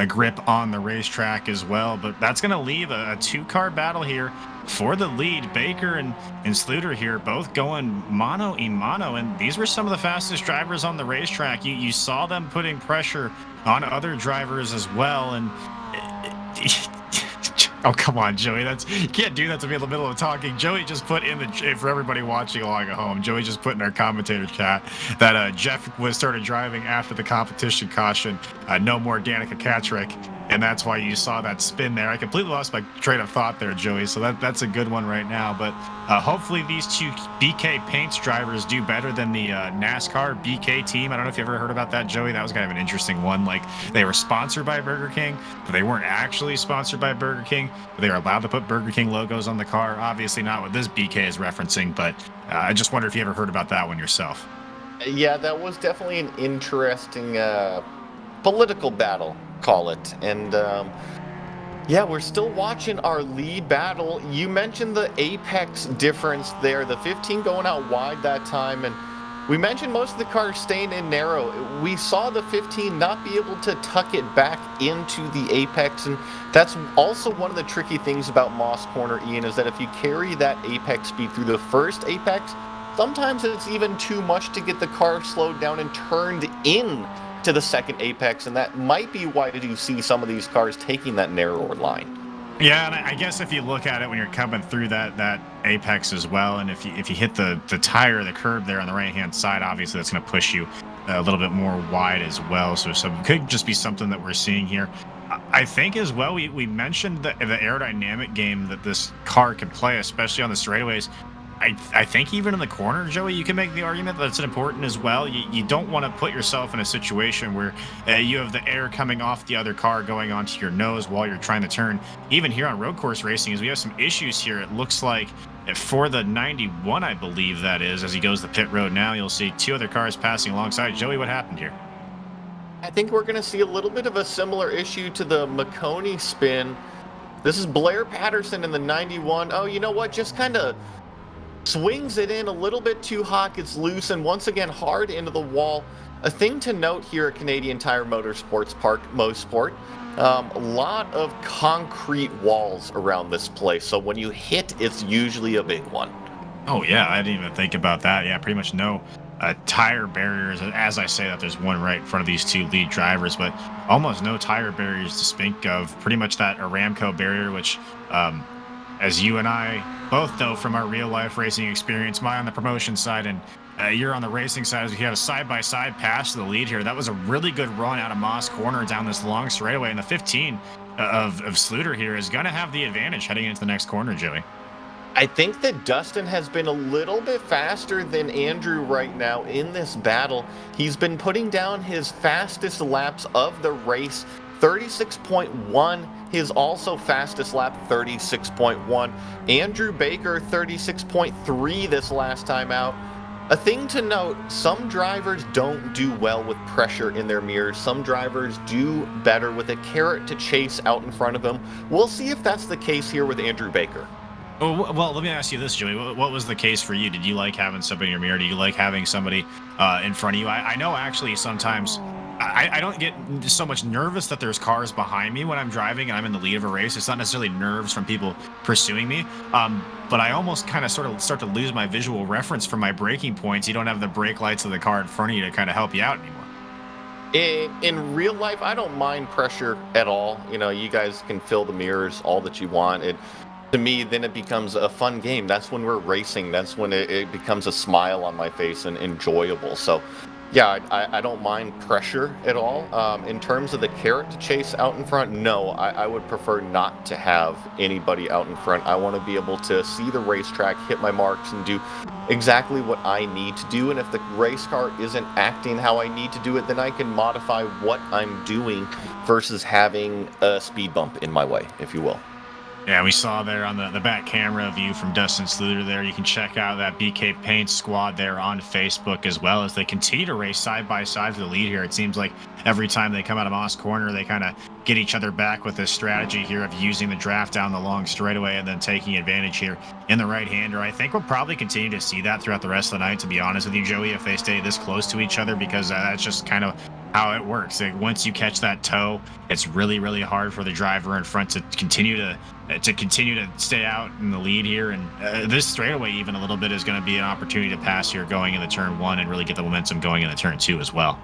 grip on the racetrack as well. But that's going to leave a 2-car battle here for the lead. Baker and Sluder here both going mano a mano, and these were some of the fastest drivers on the racetrack. You saw them putting pressure on other drivers as well, and oh, come on, Joey. You can't do that to me in the middle of talking. Joey just put in for everybody watching along at home, Joey just put in our commentator chat that Jeff started driving after the competition caution. No more Danica Katrick. And that's why you saw that spin there. I completely lost my train of thought there, Joey. So that's a good one right now. But hopefully these 2 BK Paints drivers do better than the NASCAR BK team. I don't know if you ever heard about that, Joey. That was kind of an interesting one. Like, they were sponsored by Burger King, but they weren't actually sponsored by Burger King. But they were allowed to put Burger King logos on the car. Obviously not what this BK is referencing, but I just wonder if you ever heard about that one yourself.
Yeah, that was definitely an interesting political battle, call it. And yeah, we're still watching our lead battle. You mentioned the apex difference there, the 15 going out wide that time, and we mentioned most of the cars staying in narrow. We saw the 15 not be able to tuck it back into the apex, and that's also one of the tricky things about Moss Corner, Ian, is that if you carry that apex speed through the first apex, sometimes it's even too much to get the car slowed down and turned in to the second apex, and that might be why you see some of these cars taking that narrower line.
Yeah, and I guess if you look at it when you're coming through that apex as well, and if you hit the tire, the curb there on the right-hand side, obviously that's going to push you a little bit more wide as well. So some could just be something that we're seeing here. I think as well, we mentioned the aerodynamic game that this car could play, especially on the straightaways. I think even in the corner, Joey, you can make the argument that's important as well. You don't want to put yourself in a situation where you have the air coming off the other car going onto your nose while you're trying to turn. Even here on road course racing, as we have some issues here, it looks like for the 91, I believe that is, as he goes the pit road now, you'll see two other cars passing alongside. Joey, what happened here?
I think we're going to see a little bit of a similar issue to the Maconi spin. This is Blair Patterson in the 91. Oh, you know what? Just kind of swings it in a little bit too hot, gets loose, and once again hard into the wall. A thing to note here at Canadian Tire Motorsports Park, Mosport, a lot of concrete walls around this place, so when you hit, it's usually a big one.
Oh, yeah, I didn't even think about that. Yeah, pretty much no tire barriers. As I say that, there's one right in front of these two lead drivers, but almost no tire barriers to speak of. Pretty much that Aramco barrier, which as you and I both know from our real life racing experience, mine on the promotion side and you're on the racing side, as we have a side-by-side pass to the lead here. That was a really good run out of Moss Corner down this long straightaway, and the 15 of Sluter here is going to have the advantage heading into the next corner, Joey.
I think that Dustin has been a little bit faster than Andrew right now in this battle. He's been putting down his fastest laps of the race, 36.1. His also fastest lap, 36.1. Andrew Baker, 36.3 this last time out. A thing to note, some drivers don't do well with pressure in their mirrors. Some drivers do better with a carrot to chase out in front of them. We'll see if that's the case here with Andrew Baker.
Oh, well, let me ask you this, Joey. What was the case for you? Did you like having somebody in your mirror? Do you like having somebody in front of you? I know actually sometimes I don't get so much nervous that there's cars behind me when I'm driving and I'm in the lead of a race. It's not necessarily nerves from people pursuing me, but I almost kind of sort of start to lose my visual reference for my braking points. You don't have the brake lights of the car in front of you to kind of help you out anymore.
In real life, I don't mind pressure at all. You know, you guys can fill the mirrors all that you want. To me, then it becomes a fun game. That's when we're racing. That's when it becomes a smile on my face and enjoyable. So, yeah, I don't mind pressure at all. In terms of the carrot to chase out in front, no, I would prefer not to have anybody out in front. I want to be able to see the racetrack, hit my marks, and do exactly what I need to do. And if the race car isn't acting how I need to do it, then I can modify what I'm doing versus having a speed bump in my way, if you will.
Yeah, we saw there on the back camera view from Dustin Sluter there. You can check out that BK Paint squad there on Facebook as well, as they continue to race side by side for the lead here. It seems like every time they come out of Moss Corner, they kind of get each other back with this strategy here of using the draft down the long straightaway and then taking advantage here in the right-hander. I think we'll probably continue to see that throughout the rest of the night, to be honest with you, Joey, if they stay this close to each other, because that's just kind of how it works. Like, once you catch that toe, it's really, really hard for the driver in front to continue to stay out in the lead here. And this straightaway even a little bit is going to be an opportunity to pass here going into turn one and really get the momentum going into turn two as well.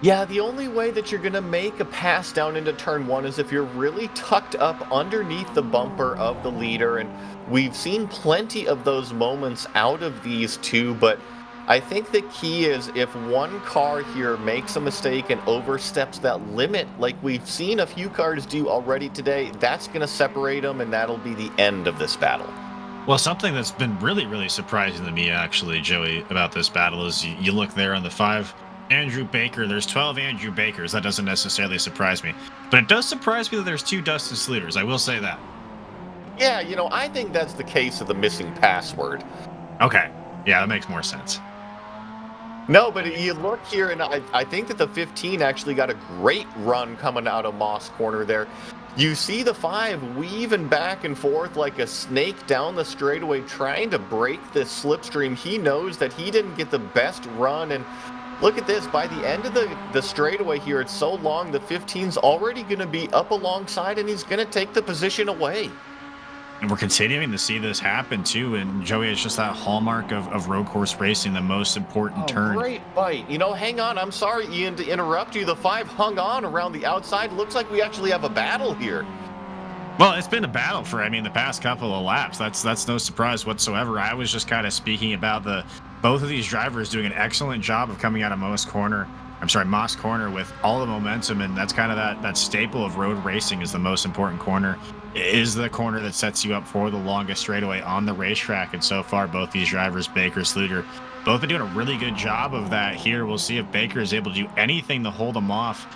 Yeah, the only way that you're going to make a pass down into turn one is if you're really tucked up underneath the bumper of the leader. And we've seen plenty of those moments out of these two, but I think the key is if one car here makes a mistake and oversteps that limit, like we've seen a few cars do already today, that's going to separate them, and that'll be the end of this battle.
Well, something that's been really, really surprising to me, actually, Joey, about this battle is you look there on the 5, Andrew Baker, there's 12 Andrew Bakers. That doesn't necessarily surprise me. But it does surprise me that there's 2 Dustin Sluters. I will say that.
Yeah, you know, I think that's the case of the missing password.
Okay. Yeah, that makes more sense.
No, but you look here, and I think that the 15 actually got a great run coming out of Moss Corner there. You see the 5 weaving back and forth like a snake down the straightaway, trying to break this slipstream. He knows that he didn't get the best run, and look at this. By the end of the straightaway here, it's so long, the 15's already going to be up alongside, and he's going to take the position away.
And we're continuing to see this happen, too. And, Joey, it's just that hallmark of road course racing, the most important turn.
Great fight. You know, hang on. I'm sorry, Ian, to interrupt you. The 5 hung on around the outside. Looks like we actually have a battle here.
Well, it's been a battle for, the past couple of laps. That's no surprise whatsoever. I was just kind of speaking about the both of these drivers doing an excellent job of coming out of Moss Corner with all the momentum, and that's kind of that staple of road racing is the most important corner. It is the corner that sets you up for the longest straightaway on the racetrack, and so far both these drivers, Baker, Sluter, both been doing a really good job of that here. We'll see if Baker is able to do anything to hold them off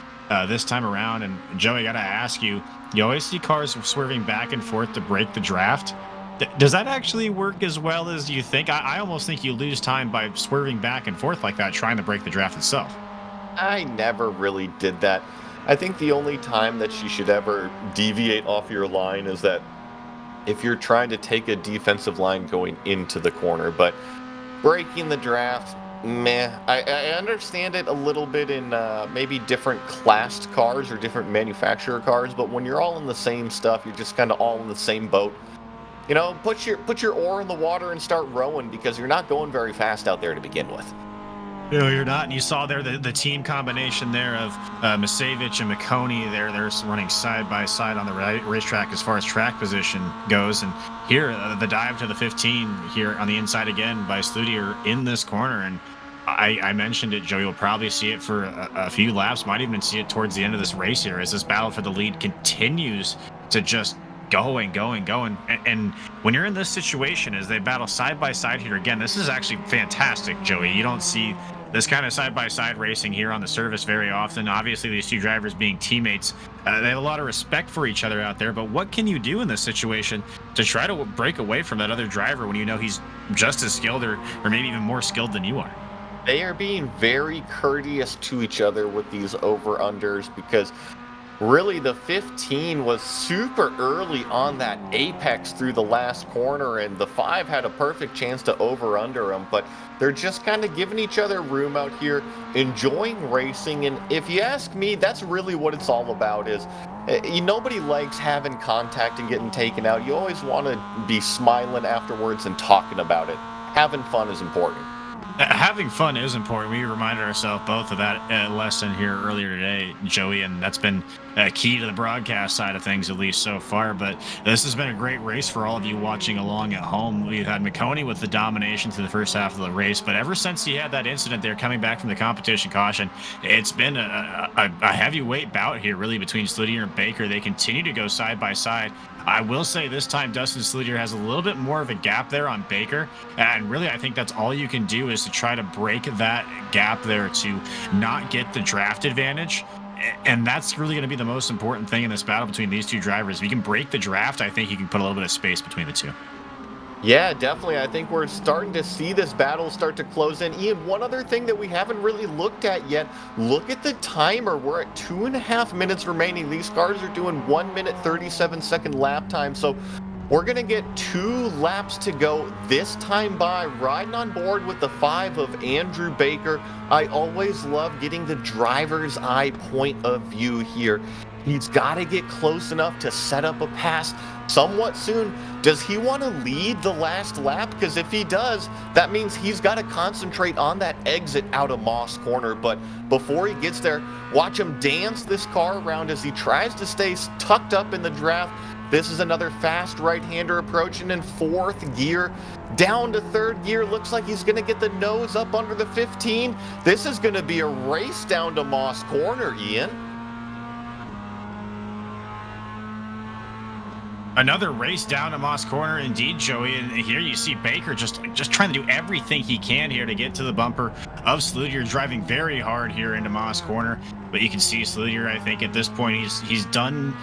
this time around. And Joey, got to ask you, you always see cars swerving back and forth to break the draft. Does that actually work as well as you think? I almost think you lose time by swerving back and forth like that, trying to break the draft itself.
I never really did that. I think the only time that you should ever deviate off your line is that if you're trying to take a defensive line going into the corner, but breaking the draft, meh. I understand it a little bit in maybe different classed cars or different manufacturer cars, but when you're all in the same stuff, you're just kind of all in the same boat. You know, put your oar in the water and start rowing, because you're not going very fast out there to begin with.
No, you're not. And you saw there the team combination there of Masevich and Maconi. They're running side by side on the racetrack as far as track position goes. And here, the dive to the 15 here on the inside again by Sluter in this corner. And I mentioned it, Joey. You'll probably see it for a few laps. Might even see it towards the end of this race here as this battle for the lead continues to just going. And when you're in this situation, as they battle side by side here again, this is actually fantastic, Joey. You don't see this kind of side-by-side racing here on the service very often. Obviously, these two drivers being teammates, they have a lot of respect for each other out there. But what can you do in this situation to try to break away from that other driver when you know he's just as skilled or maybe even more skilled than you are?
They are being very courteous to each other with these over-unders, because really the 15 was super early on that apex through the last corner, and the 5 had a perfect chance to over-under them, but they're just kind of giving each other room out here, enjoying racing. And if you ask me, that's really what it's all about. Is nobody likes having contact and getting taken out. You always want to be smiling afterwards and talking about it. Having fun is important.
Having fun is important. We reminded ourselves both of that lesson here earlier today, Joey, and that's been key to the broadcast side of things, at least so far. But this has been a great race for all of you watching along at home. We've had Maconi with the domination through the first half of the race, but ever since he had that incident there coming back from the competition caution, it's been a heavyweight bout here, really, between Sluter and Baker. They continue to go side by side. I will say this time Dustin Sluter has a little bit more of a gap there on Baker, and really I think that's all you can do is to try to break that gap there to not get the draft advantage. And that's really going to be the most important thing in this battle between these two drivers. If you can break the draft, I think you can put a little bit of space between the two.
Yeah, definitely. I think we're starting to see this battle start to close in. Ian, one other thing that we haven't really looked at yet, look at the timer. We're at 2.5 minutes remaining. These cars are doing 1 minute 37-second lap time. So we're going to get 2 laps to go this time by, riding on board with the 5 of Andrew Baker. I always love getting the driver's eye point of view here. He's got to get close enough to set up a pass somewhat soon. Does he want to lead the last lap? Because if he does, that means he's got to concentrate on that exit out of Moss Corner. But before he gets there, watch him dance this car around as he tries to stay tucked up in the draft. This is another fast right-hander approaching in 4th gear. Down to 3rd gear. Looks like he's going to get the nose up under the 15. This is going to be a race down to Moss Corner, Ian.
Another race down to Moss Corner, indeed, Joey. And here you see Baker just trying to do everything he can here to get to the bumper of Sluter, driving very hard here into Moss Corner. But you can see Sluter, I think, at this point, he's done.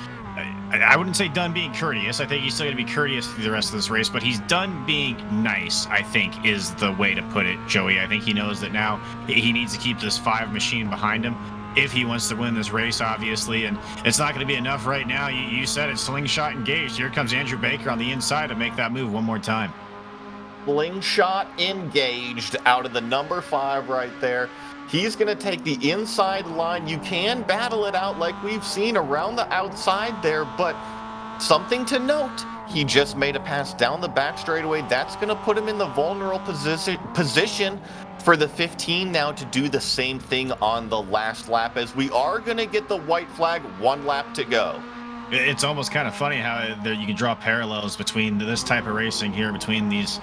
I wouldn't say done being courteous. I think he's still going to be courteous through the rest of this race, but he's done being nice, I think, is the way to put it, Joey. I think he knows that now he needs to keep this 5 machine behind him if he wants to win this race, obviously. And it's not going to be enough right now. You said it, slingshot engaged. Here comes Andrew Baker on the inside to make that move one more time.
Slingshot engaged out of the number 5 right there. He's going to take the inside line. You can battle it out like we've seen around the outside there, but something to note, he just made a pass down the back straightaway. That's going to put him in the vulnerable position for the 15 now to do the same thing on the last lap, as we are going to get the white flag 1 lap to go.
It's almost kind of funny how there you can draw parallels between this type of racing here between these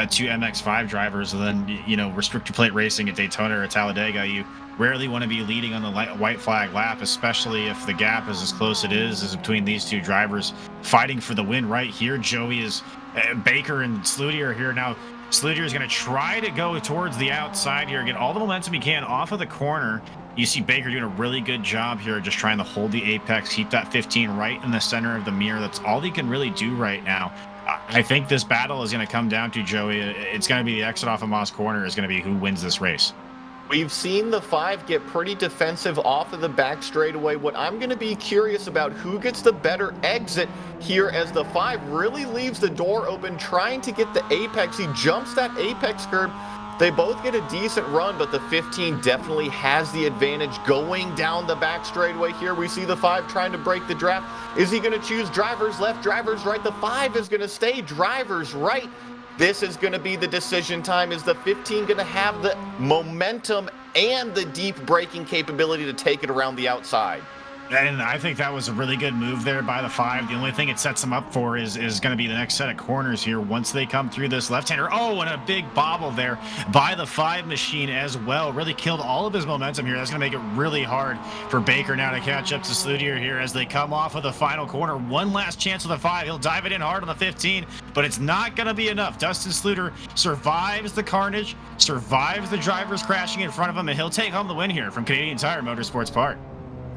two MX-5 drivers, and then restrictor plate racing at Daytona or Talladega. You rarely want to be leading on the white flag lap, especially if the gap is as close as between these two drivers fighting for the win. Right here, Joey is Baker and Sluty are here now. Sluty is going to try to go towards the outside here, get all the momentum he can off of the corner. You see Baker doing a really good job here, just trying to hold the apex, keep that 15 right in the center of the mirror. That's all he can really do right now. I think this battle is going to come down to, Joey, it's going to be the exit off of Moss Corner is going to be who wins this race.
We've seen the 5 get pretty defensive off of the back straightaway. What I'm going to be curious about, who gets the better exit here, as the 5 really leaves the door open, trying to get the apex. He jumps that apex curb. They both get a decent run, but the 15 definitely has the advantage going down the back straightaway here. We see the 5 trying to break the draft. Is he going to choose drivers left, drivers right? The 5 is going to stay drivers right. This is going to be the decision time. Is the 15 going to have the momentum and the deep braking capability to take it around the outside?
And I think that was a really good move there by the 5. The only thing it sets them up for is going to be the next set of corners here once they come through this left-hander. Oh, and a big bobble there by the 5 machine as well. Really killed all of his momentum here. That's going to make it really hard for Baker now to catch up to Sludier here as they come off of the final corner. One last chance with the 5. He'll dive it in hard on the 15, but it's not going to be enough. Dustin Sluter survives the carnage, survives the drivers crashing in front of him, and he'll take home the win here from Canadian Tire Motorsports Park.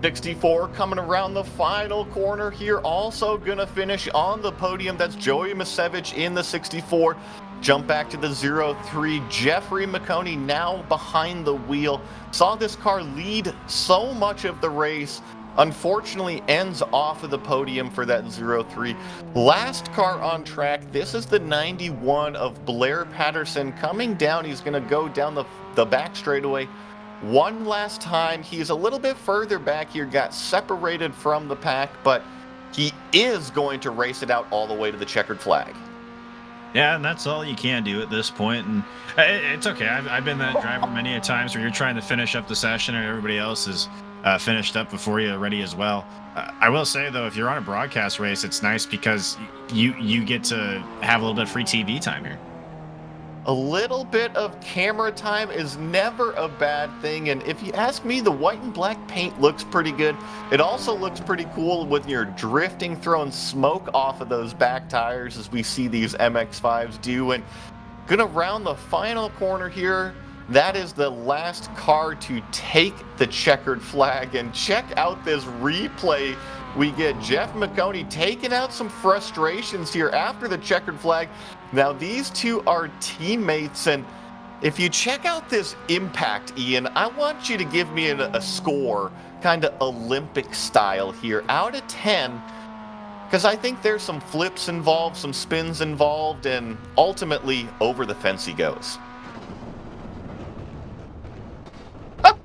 64 coming around the final corner here, also gonna finish on the podium. That's Joey Masevich in the 64. Jump back to the 03. Jeffrey Maconi now behind the wheel. Saw this car lead so much of the race. Unfortunately ends off of the podium for that 03. Last car on track, this is the 91 of Blair Patterson coming down. He's gonna go down the back straightaway one last time. He's a little bit further back here, got separated from the pack, but he is going to race it out all the way to the checkered flag.
Yeah, and that's all you can do at this point, and it's okay. I've been that driver many a times where you're trying to finish up the session and everybody else is finished up before you ready as well. I will say, though, if you're on a broadcast race, it's nice because you get to have a little bit of free TV time here.
A little bit of camera time is never a bad thing, and if you ask me, the white and black paint looks pretty good. It also looks pretty cool when you're drifting, throwing smoke off of those back tires, as we see these MX-5s do. And gonna round the final corner here. That is the last car to take the checkered flag, and check out this replay. We get Jeff Maconi taking out some frustrations here after the checkered flag. Now, these two are teammates, and if you check out this impact, Ian, I want you to give me a score, kind of Olympic style here, out of 10, because I think there's some flips involved, some spins involved, and ultimately, over the fence he goes.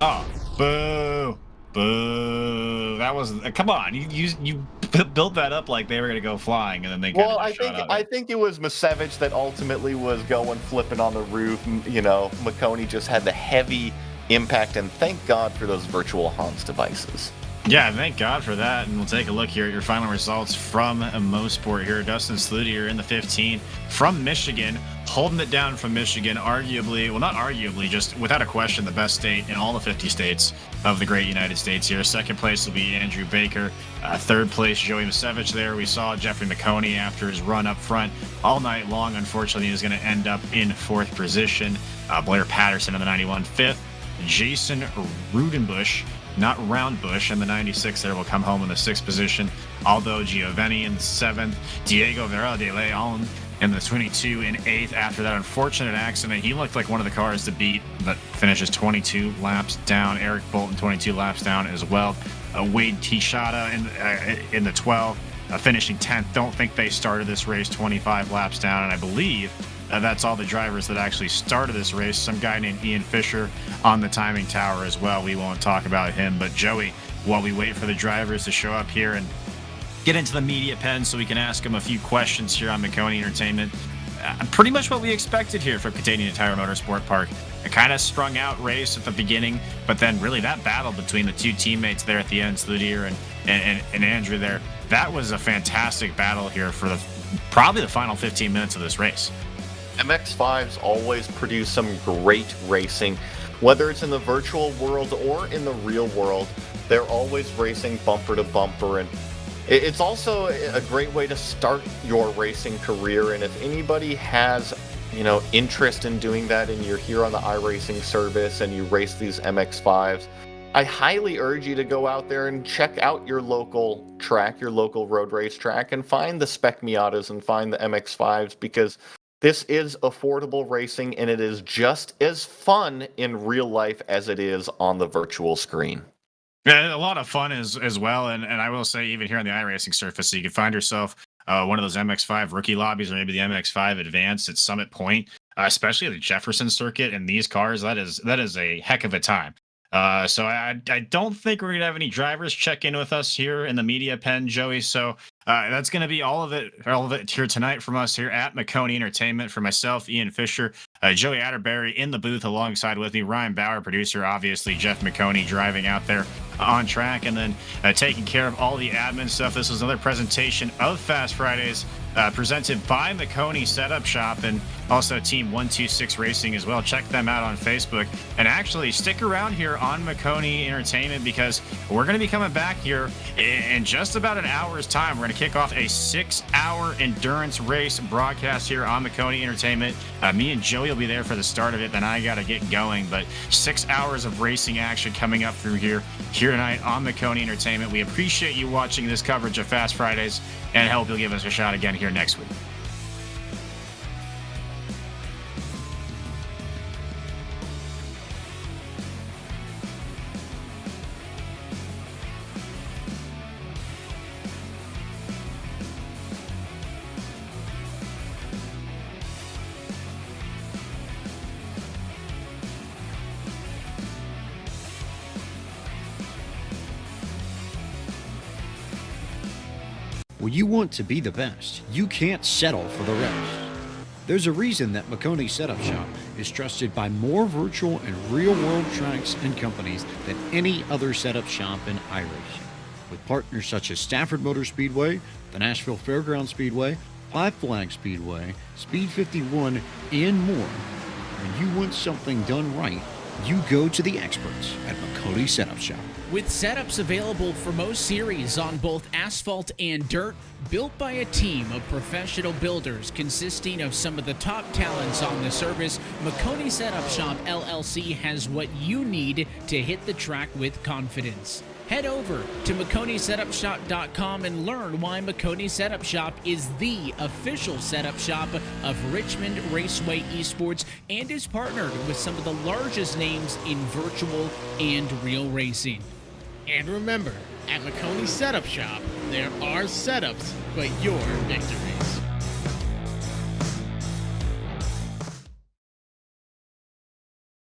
Oh, boo. Boo! That was come on. You built that up like they were gonna go flying, and then they.
Well, I think it was Masevich that ultimately was going flipping on the roof. You know, Maconi just had the heavy impact, and thank God for those virtual Hans devices.
Yeah, thank God for that. And we'll take a look here at your final results from Mosport here. Dustin Sludier in the 15 from Michigan, holding it down from Michigan. Arguably, well, not arguably, just without a question, the best state in all the 50 states of the great United States here. Second place will be Andrew Baker. Third place, Joey Masevich there. We saw Jeffrey Maconi after his run up front all night long. Unfortunately, he was going to end up in fourth position. Blair Patterson in the 91, fifth. Jason Rudenbush, not Roundbush, in the 96 there will come home in the sixth position. Aldo Giovanni in the seventh. Diego Vera de Leon in the 22 in eighth. After that unfortunate accident, he looked like one of the cars to beat, but finishes 22 laps down. Eric Bolton 22 laps down as well. Wade Tishada in the 12, finishing 10th. Don't think they started this race, 25 laps down, and I believe that's all the drivers that actually started this race. Some guy named Ian Fisher on the timing tower as well. We won't talk about him, but Joey, while we wait for the drivers to show up here and get into the media pen so we can ask them a few questions here on Maconi Entertainment, pretty much what we expected here from Canadian Tire Motorsport Park. A kind of strung out race at the beginning, but then really that battle between the two teammates there at the end, Sludier and Andrew there, that was a fantastic battle here for probably the final 15 minutes of this race.
MX-5s always produce some great racing, whether it's in the virtual world or in the real world. They're always racing bumper to bumper, and it's also a great way to start your racing career. And if anybody has, interest in doing that, and you're here on the iRacing service and you race these MX-5s, I highly urge you to go out there and check out your local track, your local road race track, and find the Spec Miatas and find the MX-5s, because this is affordable racing and it is just as fun in real life as it is on the virtual screen.
Yeah, a lot of fun as well. And I will say, even here on the iRacing surface, so you can find yourself one of those MX-5 rookie lobbies, or maybe the MX-5 Advanced at Summit Point, especially the Jefferson circuit. And these cars, that is a heck of a time. So I don't think we're going to have any drivers check in with us here in the media pen, Joey. So that's going to be all of it here tonight from us here at Maconi Entertainment. For myself, Ian Fisher, Joey Atterbury in the booth alongside with me, Ryan Bauer, producer, obviously, Jeff Maconi driving out there on track, and then taking care of all the admin stuff. This was another presentation of Fast Fridays, presented by Maconi Setup Shop and also Team 126 Racing as well. Check them out on Facebook, and actually stick around here on Maconi Entertainment, because we're going to be coming back here in just about an hour's time. We're going to kick off a 6-hour endurance race broadcast here on Maconi Entertainment. Me and Joey will be there for the start of it, then I got to get going, but 6 hours of racing action coming up through here tonight on Maconi Entertainment. We appreciate you watching this coverage of Fast Fridays, and hope you'll give us a shot again here next week.
When you want to be the best, you can't settle for the rest. There's a reason that Maconi Setup Shop is trusted by more virtual and real-world tracks and companies than any other setup shop in iRacing. With partners such as Stafford Motor Speedway, the Nashville Fairgrounds Speedway, Five Flag Speedway, Speed 51, and more. When you want something done right, you go to the experts at Maconi Setup Shop.
With setups available for most series on both asphalt and dirt, built by a team of professional builders consisting of some of the top talents on the service, Maconi Setup Shop LLC has what you need to hit the track with confidence. Head over to MaconiSetupShop.com and learn why Maconi Setup Shop is the official setup shop of Richmond Raceway Esports and is partnered with some of the largest names in virtual and real racing.
And remember, at Maconi Setup Shop, there are setups, but your victories.